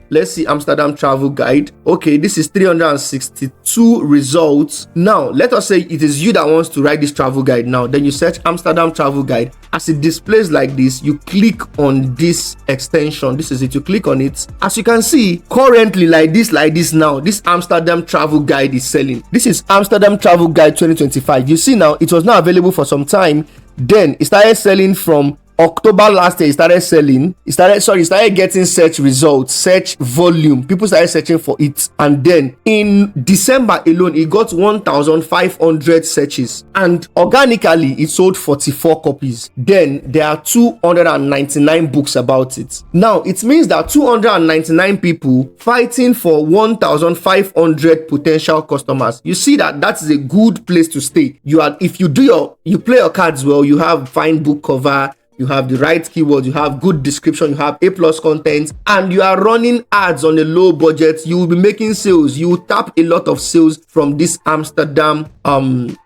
Let's see Amsterdam travel guide. Okay, this is 362 results. Now, let us say it is you that wants to write this travel guide now. Then you search Amsterdam travel guide. As it displays like this, you click on this extension. This is it. You click on it. As you can see, currently like this now, this Amsterdam travel guide is selling. This is Amsterdam travel guide 2025. You see now, it was not available for some time. Then it started selling from October last year. It started selling. It started getting search results, search volume. People started searching for it. And then in December alone, it got 1,500 searches. And organically, it sold 44 copies. Then there are 299 books about it. Now, it means that 299 people fighting for 1,500 potential customers. You see that is a good place to stay. If you play your cards well, you have fine book cover, you have the right keywords, you have good description, you have A+ content, and you are running ads on a low budget, you will be making sales. You will tap a lot of sales from this Amsterdam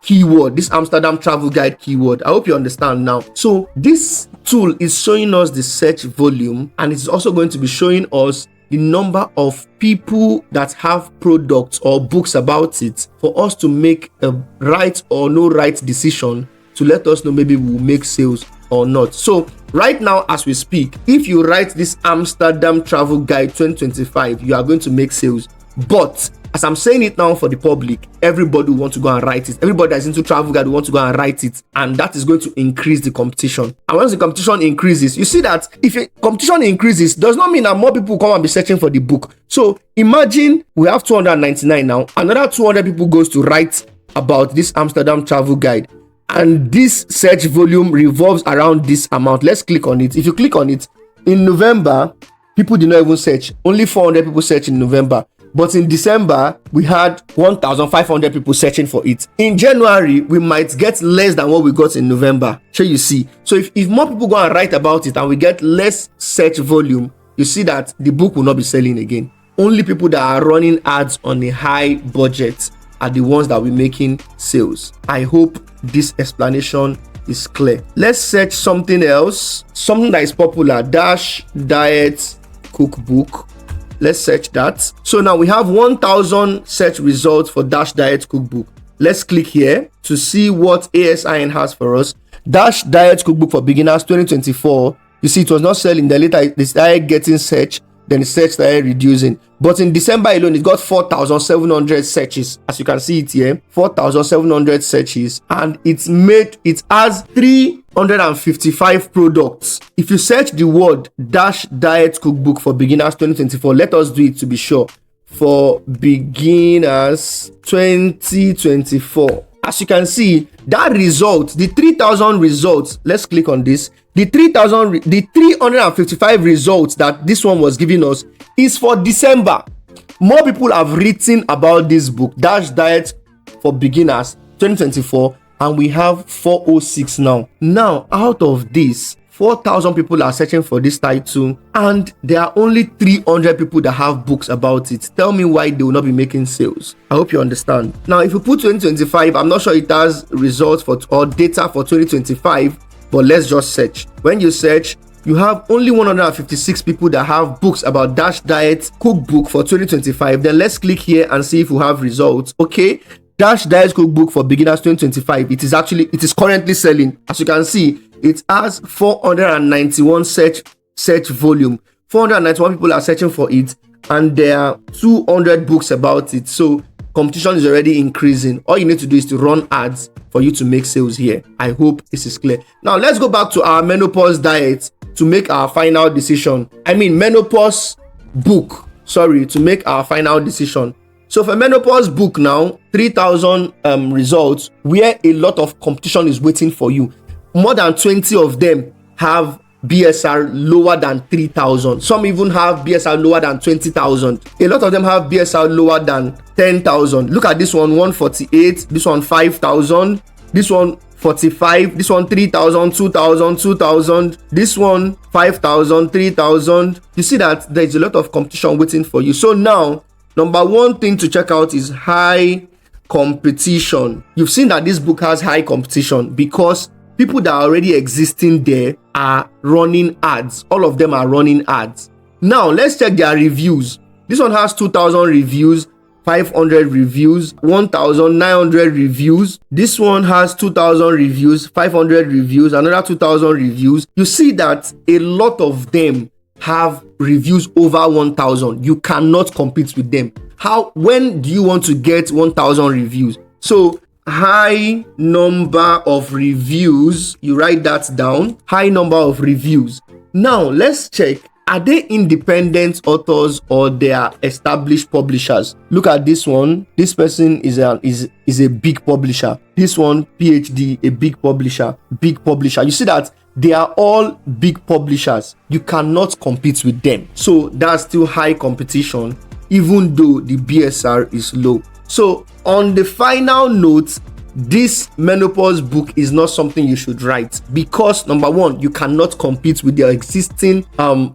keyword, this Amsterdam travel guide keyword. I hope you understand now. So this tool is showing us the search volume, and it's also going to be showing us the number of people that have products or books about it for us to make a right or no right decision to let us know maybe we'll make sales or not. So right now as we speak, if you write this Amsterdam Travel Guide 2025, you are going to make sales. But as I'm saying it now for the public, everybody will want to go and write it. Everybody that's into travel guide will want to go and write it, and that is going to increase the competition. And once the competition increases, you see that if a competition increases, does not mean that more people will come and be searching for the book. So imagine we have 299 now, another 200 people goes to write about this Amsterdam Travel Guide, and this search volume revolves around this amount. Let's click on it. If you click on it, in November, people did not even search. Only 400 people searched in November. But in December, we had 1,500 people searching for it. In January, we might get less than what we got in November. So you see. So if more people go and write about it and we get less search volume, you see that the book will not be selling again. Only people that are running ads on a high budget are the ones that will be making sales. I hope this explanation is clear. Let's search something else. Something that is popular. Dash Diet Cookbook. Let's search that. So now we have 1,000 search results for Dash Diet Cookbook. Let's click here to see what ASIN has for us. Dash Diet Cookbook for Beginners 2024. You see, it was not selling. Then later they started getting search. Then the search started reducing. But in December alone, it got 4,700 searches. As you can see it here, 4,700 searches. And it has 355 products. If you search the word Dash Diet Cookbook for Beginners 2024, let us do it to be sure. For Beginners 2024. As you can see, that result, the 3,000 results, let's click on this. The 355 results that this one was giving us is for December. More people have written about this book, Dash Diet for Beginners 2024, and we have 406 now. Now, out of this, 4,000 people are searching for this title, and there are only 300 people that have books about it. Tell me why they will not be making sales. I hope you understand. Now, if you put 2025, I'm not sure it has results for or data for 2025, but let's just search. When you search, you have only 156 people that have books about Dash Diet Cookbook for 2025. Then let's click here and see if we have results. Okay. Dash Diet Cookbook for Beginners 2025. It is currently selling. As you can see, it has 491 search volume. 491 people are searching for it, and there are 200 books about it. So competition is already increasing. All you need to do is to run ads for you to make sales here. I hope this is clear. Now let's go back to our menopause diet to make our final decision. Menopause book. To make our final decision. So for menopause book now, 3,000 results where a lot of competition is waiting for you. More than 20 of them have BSR lower than 3,000. Some even have BSR lower than 20,000. A lot of them have BSR lower than 10,000. Look at this one, 148. This one, 5,000. This one, 45. This one, 3,000, 2,000, 2,000. This one, 5,000, 3,000. You see that there is a lot of competition waiting for you. So now, number one thing to check out is high competition. You've seen that this book has high competition because people that are already existing there are running ads. All of them are running ads. Now, let's check their reviews. This one has 2,000 reviews, 500 reviews, 1,900 reviews. This one has 2,000 reviews, 500 reviews, another 2,000 reviews. You see that a lot of them have reviews over 1,000. You cannot compete with them. When do you want to get 1,000 reviews? So, high number of reviews, you write that down. High number of reviews. Now let's check, are they independent authors or they are established publishers? Look at this one. This person is a big publisher. This one, PhD, a big publisher. You see that they are all big publishers. You cannot compete with them. So that's still high competition, even though the BSR is low. So on the final note, this menopause book is not something you should write because number one, you cannot compete with the existing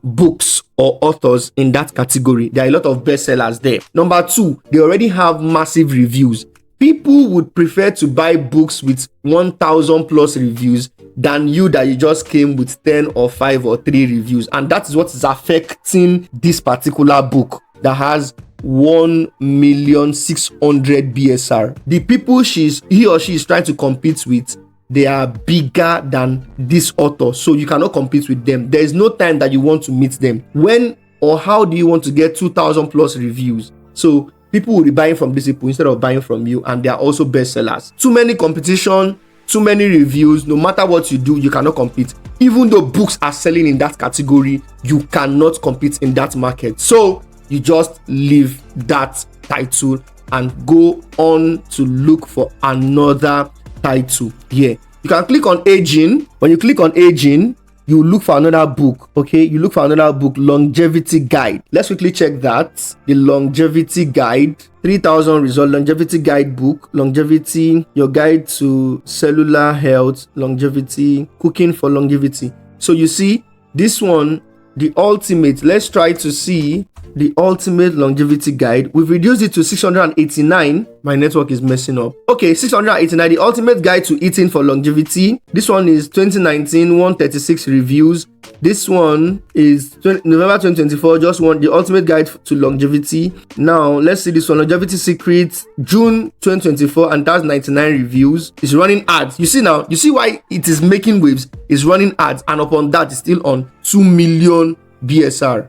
books or authors in that category. There are a lot of bestsellers there. Number two, they already have massive reviews. People would prefer to buy books with 1,000 plus reviews than you that you just came with 10 or 5 or 3 reviews. And that is what is affecting this particular book that has 1,600,000 BSR. The people he or she is trying to compete with, they are bigger than this author, so you cannot compete with them. There is no time that you want to meet them. When or how do you want to get 2,000 plus reviews? So people will be buying from these people instead of buying from you, and they are also bestsellers. Too many competition, too many reviews. No matter what you do, you cannot compete. Even though books are selling in that category, you cannot compete in that market. So you just leave that title and go on to look for another title. Here you can click on aging. When you click on aging, you look for another book. Okay, you look for another book, longevity guide. Let's quickly check that. The longevity guide, 3,000 result longevity guide book, longevity, your guide to cellular health, longevity, cooking for longevity. So you see this one, the ultimate. Let's try to see the ultimate longevity guide. We've reduced it to 689. My network is messing up. Okay, 689, the ultimate guide to eating for longevity. This one is 2019, 136 reviews. This one is November 2024, just one, the ultimate guide to longevity. Now let's see this one, longevity secrets, June 2024, and that's 99 reviews. It's running ads. You see now, you see why it is making waves. It's running ads, and upon that, it's still on 2 million BSR.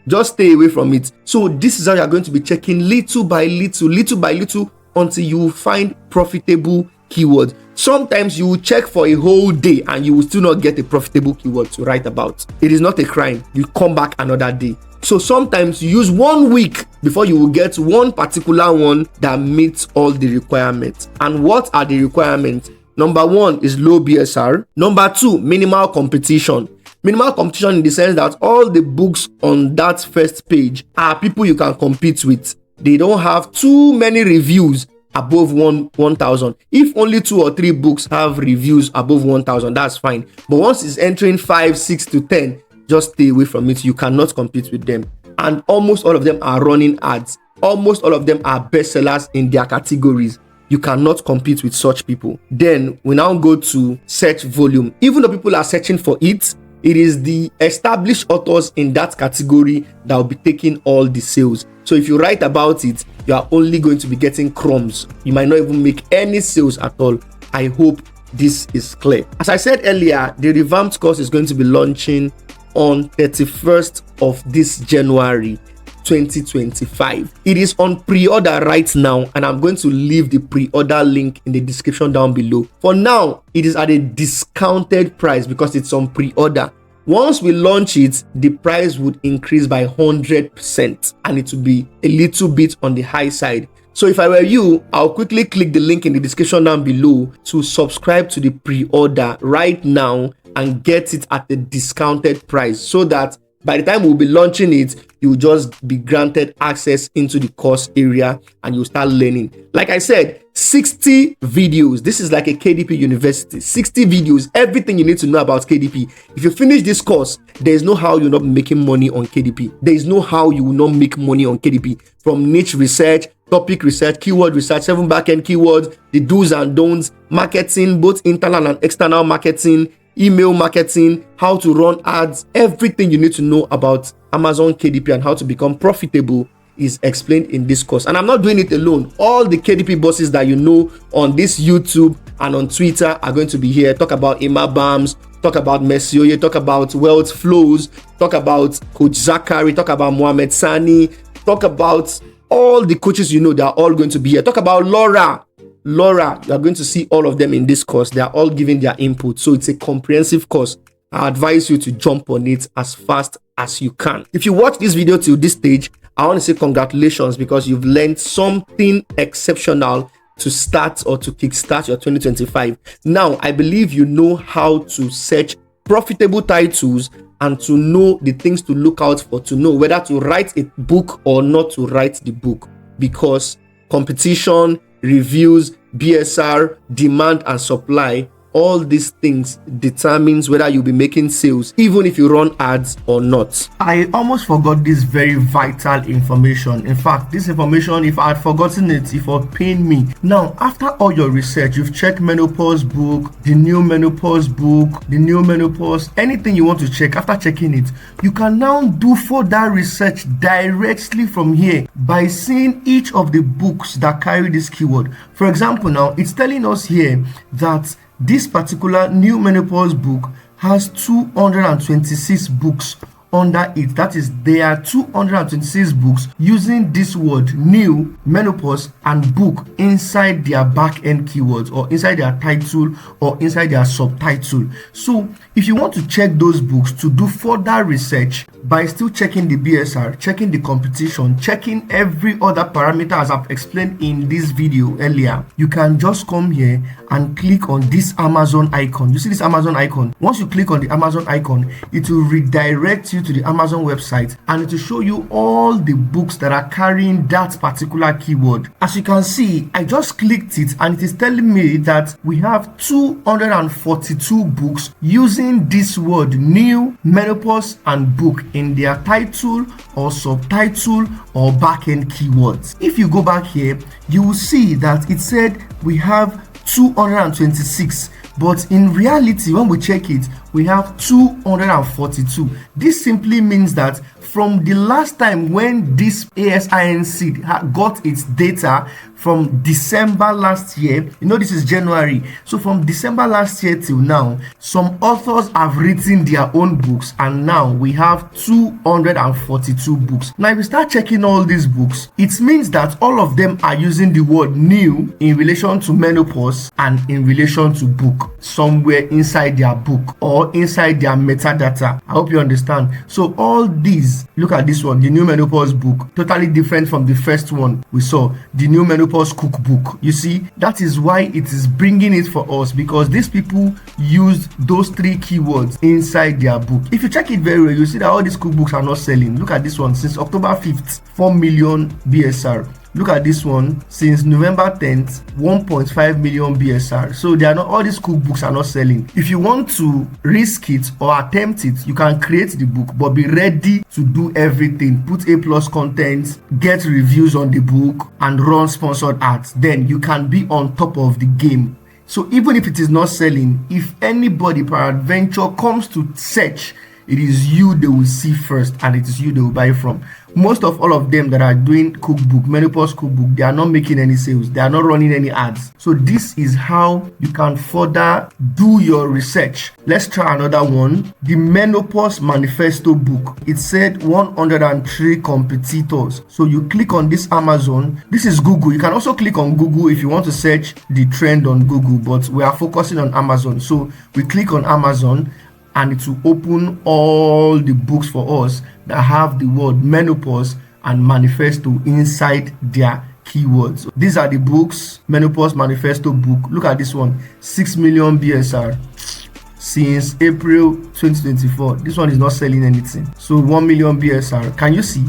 Just stay away from it. So this is how you are going to be checking little by little until you find profitable keywords. Sometimes you will check for a whole day and you will still not get a profitable keyword to write about. It is not a crime. You come back another day. So sometimes you use 1 week before you will get one particular one that meets all the requirements. And what are the requirements? Number 1 is low BSR. Number 2, minimal competition. Minimal competition in the sense that all the books on that first page are people you can compete with. They don't have too many reviews above 1,000. If only 2 or 3 books have reviews above 1,000, that's fine. But once it's entering 5, 6 to 10, just stay away from it. You cannot compete with them. And almost all of them are running ads. Almost all of them are bestsellers in their categories. You cannot compete with such people. Then we now go to search volume. Even though people are searching for it, it is the established authors in that category that will be taking all the sales. So if you write about it, you are only going to be getting crumbs. You might not even make any sales at all. I hope this is clear. As I said earlier, the revamped course is going to be launching on 31st of this January 2025. It is on pre-order right now, and I'm going to leave the pre-order link in the description down below. For now, it is at a discounted price because it's on pre-order. Once we launch it, the price would increase by 100%, and it will be a little bit on the high side. So if I were you, I'll quickly click the link in the description down below to subscribe to the pre-order right now and get it at a discounted price, so that by the time we'll be launching it, you'll just be granted access into the course area and you'll start learning. Like I said, 60 videos. This is like a KDP university. 60 videos, everything you need to know about KDP. If you finish this course, there is no how you're not making money on KDP. There is no how you will not make money on KDP. From niche research, topic research, keyword research, 7 backend keywords, the do's and don'ts, marketing, both internal and external marketing, email marketing, how to run ads, everything you need to know about Amazon KDP and how to become profitable is explained in this course. And I'm not doing it alone. All the KDP bosses that you know on this YouTube and on Twitter are going to be here. Talk about Emma Bams, talk about Messioye, talk about Wealth Flows, talk about Coach Zachary, talk about Mohamed Sani, talk about all the coaches you know. They are all going to be here. Talk about Laura, you are going to see all of them in this course. They are all giving their input. So it's a comprehensive course. I advise you to jump on it as fast as you can. If you watch this video till this stage, I want to say congratulations, because you've learned something exceptional to start or to kickstart your 2025. Now, I believe you know how to search profitable titles and to know the things to look out for, to know whether to write a book or not to write the book, because competition, reviews, BSR, demand and supply all these things determines whether you'll be making sales, even if you run ads or not. I almost forgot this very vital information. In fact, this information, if I had forgotten it, it would pain me. Now, after all your research, you've checked menopause book, the new menopause book, the new menopause, anything you want to check. After checking it, you can now do further research directly from here by seeing each of the books that carry this keyword. For example, now it's telling us here that this particular new menopause book has 226 books under it. That is, there are 226 books using this word new menopause and book inside their back end keywords, or inside their title, or inside their subtitle. So if you want to check those books to do further research by still checking the BSR, checking the competition, checking every other parameter as I've explained in this video earlier, you can just come here and click on this Amazon icon. You see this Amazon icon? Once you click on the Amazon icon, it will redirect you to the Amazon website and it will show you all the books that are carrying that particular keyword. As you can see, I just clicked it and it is telling me that we have 242 books using this word new menopause and book in their title or subtitle or backend keywords. If you go back here, you will see that it said we have 226, but in reality, when we check it, we have 242. This simply means that from the last time when this AsinSeed got its data from December last year, you know this is January, so from December last year till now, some authors have written their own books and now we have 242 books. Now if we start checking all these books, it means that all of them are using the word new in relation to menopause and in relation to book somewhere inside their book or inside their metadata. I hope you understand. So all these, look at this one, the new menopause book, totally different from the first one we saw, the new menopause cookbook. You see, that is why it is bringing it for us, because these people used those three keywords inside their book. If you check it very well, you see that all these cookbooks are not selling. Look at this one, since October 5th, 4 million BSR. Look at this one, since November 10th, 1.5 million BSR. So they are not, all these cookbooks are not selling. If you want to risk it or attempt it, you can create the book, but be ready to do everything. Put A+ content, get reviews on the book, and run sponsored ads. Then you can be on top of the game. So even if it is not selling, if anybody peradventure comes to search, it is you they will see first and it is you they will buy from. Most of all of them that are doing cookbook, menopause cookbook, they are not making any sales. They are not running any ads. So this is how you can further do your research. Let's try another one. The menopause manifesto book. It said 103 competitors. So you click on this Amazon. This is Google. You can also click on Google if you want to search the trend on Google, but we are focusing on Amazon. So we click on Amazon and it will open all the books for us that have the word menopause and manifesto inside their keywords. These are the books. Menopause manifesto book. Look at this one, 6 million BSR since April 2024. This one is not selling anything. So 1 million BSR. Can you see?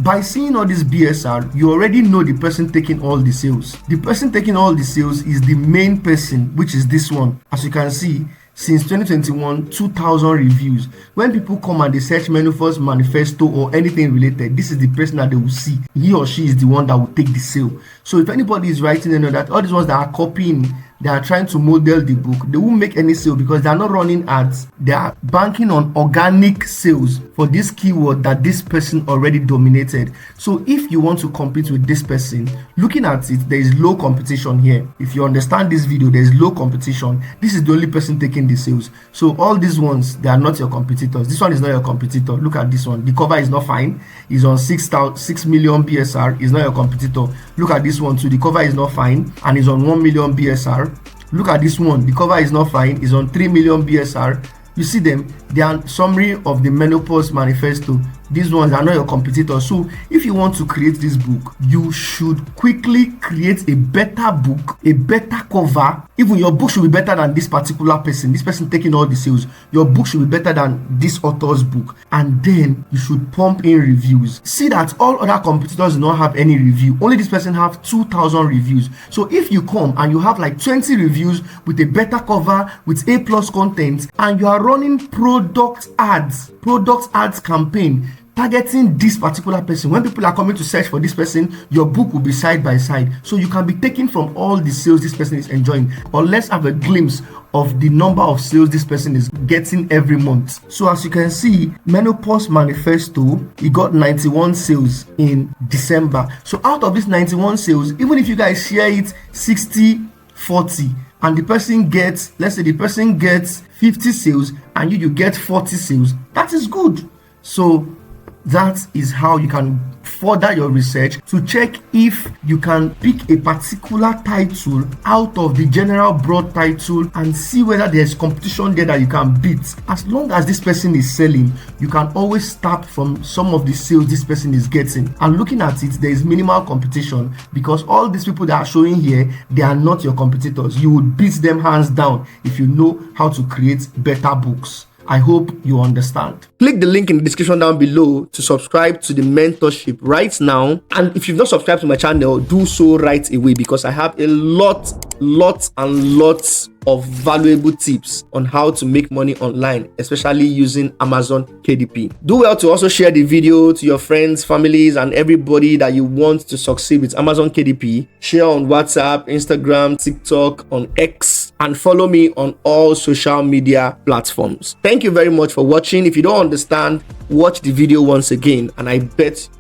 By seeing all this BSR, you already know the person taking all the sales. The person taking all the sales is the main person, which is this one. As you can see, since 2021, 2,000 reviews. When people come and they search menopause manifesto or anything related, this is the person that they will see. He or she is the one that will take the sale. So if anybody is writing, you know that all these ones that are copying, they are trying to model the book, they won't make any sale because they are not running ads. They are banking on organic sales for this keyword that this person already dominated. So if you want to compete with this person, looking at it, there is low competition here. If you understand this video, there is low competition. This is the only person taking the sales. So all these ones, they are not your competitors. This one is not your competitor. Look at this one. The cover is not fine. It's on 6 million BSR. It's not your competitor. Look at this one too. The cover is not fine and it's on 1 million BSR. Look at this one. The cover is not fine. It's on 3 million BSR. You see them. They are summary of the menopause manifesto. These ones are not your competitors. So if you want to create this book, you should quickly create a better book, a better cover. Even your book should be better than this particular person. This person taking all the sales. Your book should be better than this author's book. And then you should pump in reviews. See that all other competitors do not have any review. Only this person have 2,000 reviews. So if you come and you have like 20 reviews with a better cover, with A+ content, and you are running product ads campaign targeting this particular person, when people are coming to search for this person, your book will be side by side, so you can be taken from all the sales this person is enjoying. Or let's have a glimpse of the number of sales this person is getting every month. So as you can see, Menopause Manifesto, it got 91 sales in December. So out of this 91 sales, even if you guys share it 60-40, and the person gets, let's say the person gets 50 sales and you get 40 sales, that is good. So that is how you can further your research to check if you can pick a particular title out of the general broad title and see whether there's competition there that you can beat. As long as this person is selling, you can always start from some of the sales this person is getting. And looking at it, there is minimal competition, because all these people that are showing here, they are not your competitors. You would beat them hands down if you know how to create better books. I hope you understand. Click the link in the description down below to subscribe to the mentorship right now. And if you've not subscribed to my channel, do so right away, because I have a lots of valuable tips on how to make money online, especially using Amazon KDP. Do well to also share the video to your friends, families, and everybody that you want to succeed with Amazon KDP. Share on WhatsApp, Instagram, TikTok, on X, and follow me on all social media platforms. Thank you very much for watching. If you don't understand, watch the video once again, and I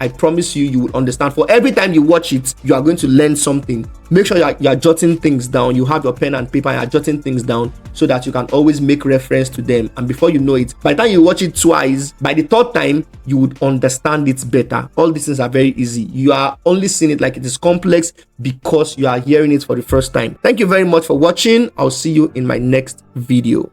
promise you will understand. For every time you watch it, you are going to learn something. Make sure you are jotting things down. You have your pen and paper and you are jotting things down so that you can always make reference to them. And before you know it, by the time you watch it twice, by the third time, you would understand it better. All these things are very easy. You are only seeing it like it is complex because you are hearing it for the first time. Thank you very much for watching. I'll see you in my next video.